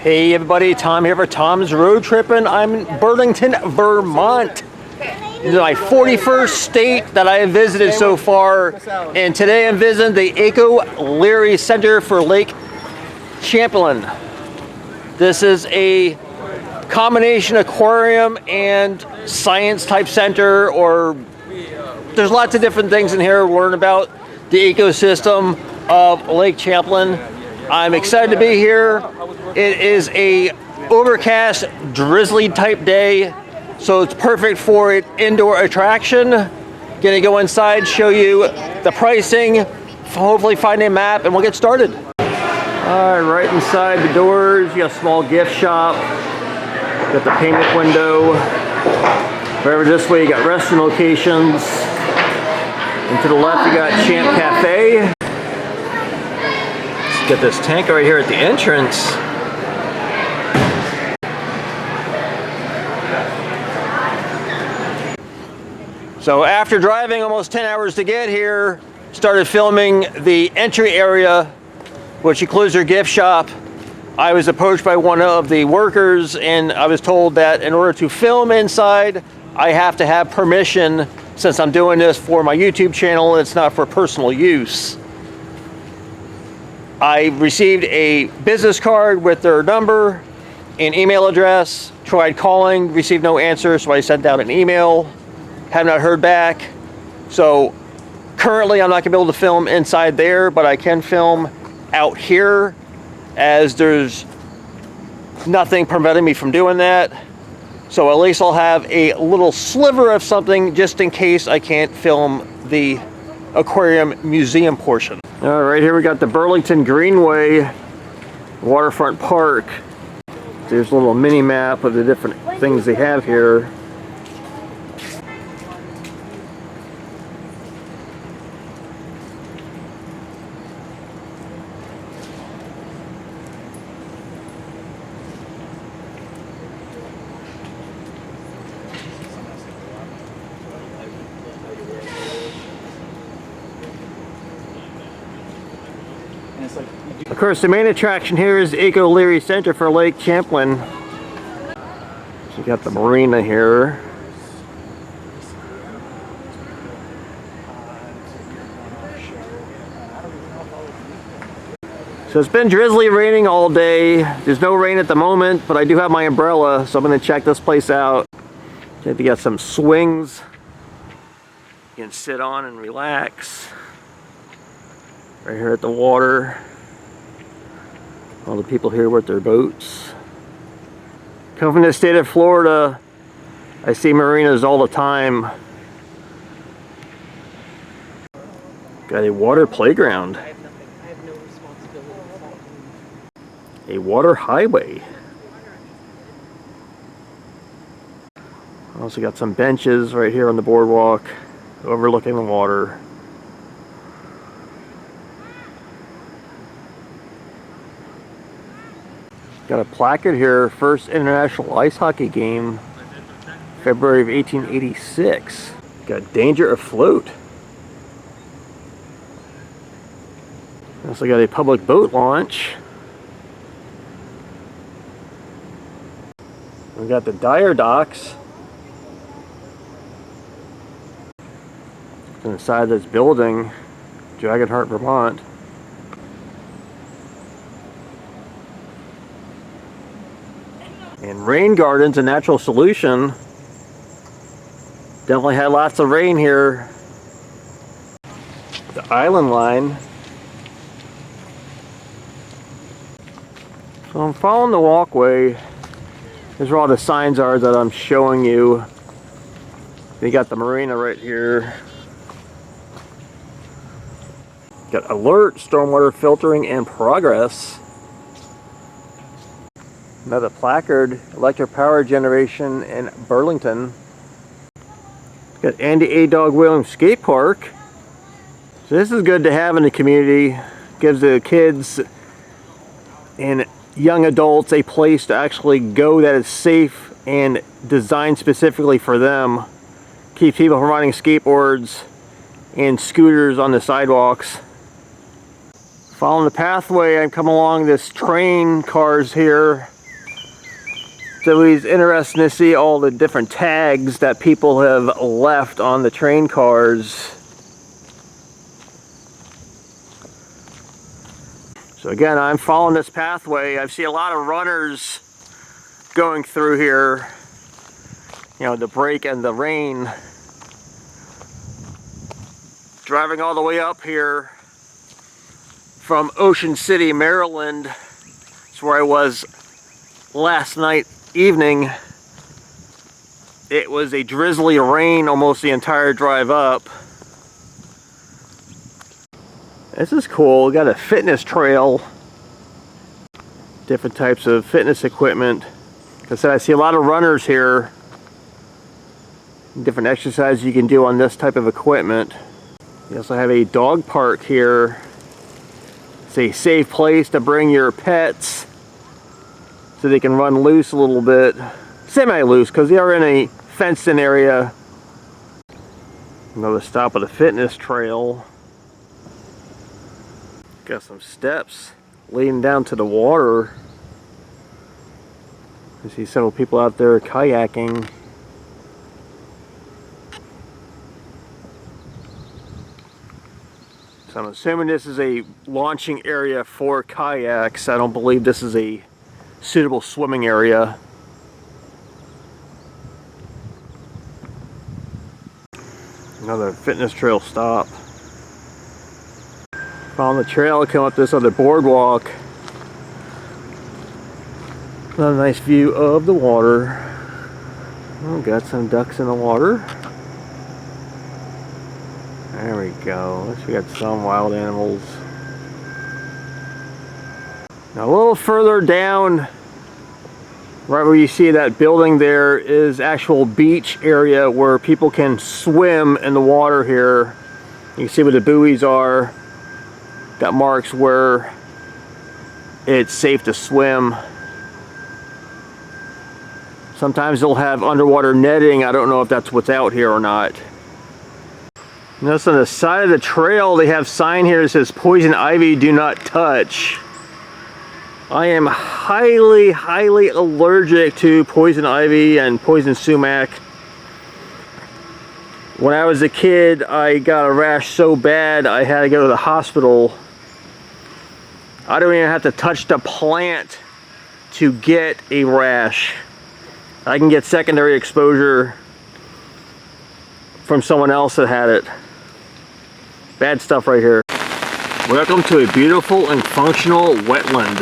Hey everybody, Tom here for Tom's Road Trippin'. I'm in Burlington, Vermont. This is my 41st state that I have visited so far, and today I'm visiting the Eco-Leary Center for Lake Champlain. This is a combination aquarium and science type center, or there's lots of different things in here to learn about the ecosystem of Lake Champlain. I'm excited to be here. It is a overcast, drizzly type day, so it's perfect for an indoor attraction. Gonna go inside, show you the pricing, hopefully find a map, and we'll get started. All right, right inside the doors, you got a small gift shop. Got the payment window. Right over this way, you got restroom locations. And to the left, you got Champ Cafe. Get this tank right here at the entrance. So after driving almost 10 hours to get here, started filming the entry area, which includes your gift shop. I was approached by one of the workers, and I was told that in order to film inside, I have to have permission, since I'm doing this for my YouTube channel and it's not for personal use. I received a business card with their number and email address, tried calling, received no answer, so I sent out an email, have not heard back. So currently I'm not gonna be able to film inside there, but I can film out here, as there's nothing preventing me from doing that. So at least I'll have a little sliver of something just in case I can't film the aquarium museum portion. All right, here we got the Burlington Greenway Waterfront Park. There's a little mini map of the different things they have here. Of course, the main attraction here is the Eco-Leary Center for Lake Champlain. So you got the marina here. So it's been drizzly raining all day. There's no rain at the moment, but I do have my umbrella, so I'm going to check this place out. You got some swings you can sit on and relax. Right here at the water. All the people here with their boats. Come from the state of Florida, I see marinas all the time. Got a water playground. A water highway. Also got some benches right here on the boardwalk overlooking the water. Got a placard here, first international ice hockey game, February of 1886. Got danger afloat. Also got a public boat launch. We got the Dyer docks. On the side of this building, Dragon Heart, Vermont. And rain gardens, a natural solution. Definitely had lots of rain here. The island line. So I'm following the walkway. Here's where all the signs are that I'm showing you. You got the marina right here. Got alert, stormwater filtering in progress. Another placard, electric power generation in Burlington. Got Andy A. Dog Williams Skate Park. So this is good to have in the community. Gives the kids and young adults a place to actually go that is safe and designed specifically for them. Keeps people from riding skateboards and scooters on the sidewalks. Following the pathway, I'm coming along this train cars here. It's always interesting to see all the different tags that people have left on the train cars. So again, I'm following this pathway. I see a lot of runners going through here. You know, the break and the rain. Driving all the way up here from Ocean City, Maryland. That's where I was last night evening. It was a drizzly rain almost the entire drive up. This is cool. We got a fitness trail. Different types of fitness equipment. Like I said, I see a lot of runners here. Different exercises you can do on this type of equipment. You also have a dog park here. It's a safe place to bring your pets so they can run loose a little bit. Semi-loose, because they are in a fenced-in area. Another stop at the fitness trail. Got some steps leading down to the water. I see several people out there kayaking. So I'm assuming this is a launching area for kayaks. I don't believe this is a suitable swimming area. Another fitness trail stop. Following the trail, come up this other boardwalk. Another nice view of the water. Oh, got some ducks in the water. There we go. At least we got some wild animals. Now a little further down, right where you see that building there, is actual beach area where people can swim in the water here. You can see where the buoys are. Got marks where it's safe to swim. Sometimes they'll have underwater netting. I don't know if that's what's out here or not. Notice on the side of the trail they have a sign here that says poison ivy do not touch. I am highly allergic to poison ivy and poison sumac. When I was a kid, I got a rash so bad I had to go to the hospital. I don't even have to touch the plant to get a rash. I can get secondary exposure from someone else that had it. Bad stuff right here. Welcome to a beautiful and functional wetland.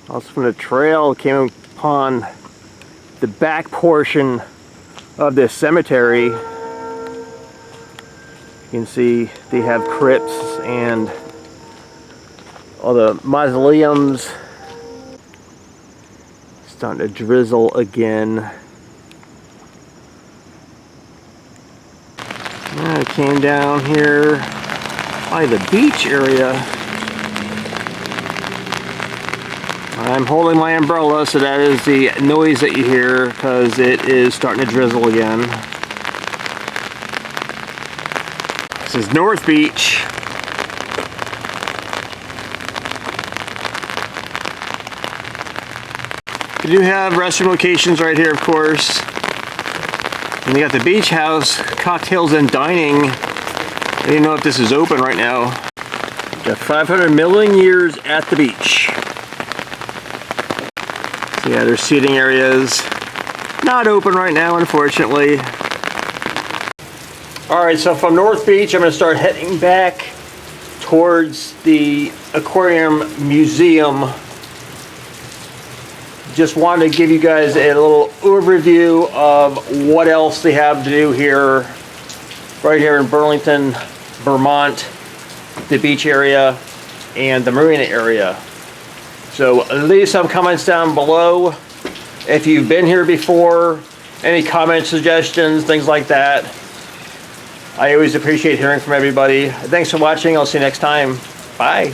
Also from the trail, came upon the back portion of this cemetery. You can see they have crypts and all the mausoleums. Starting to drizzle again. I came down here by the beach area. I'm holding my umbrella, so that is the noise that you hear because it is starting to drizzle again. This is North Beach. We do have restroom locations right here, of course. And you got the beach house, cocktails and dining. I don't even know if this is open right now. Got 500 million years at the beach. So yeah, there's seating areas. Not open right now, unfortunately. Alright, so from North Beach, I'm going to start heading back towards the Aquarium Museum. Just wanted to give you guys a little overview of what else they have to do here, right here in Burlington, Vermont, the beach area, and the marina area. So leave some comments down below if you've been here before, any comment suggestions, things like that. I always appreciate hearing from everybody. Thanks for watching. I'll see you next time. Bye.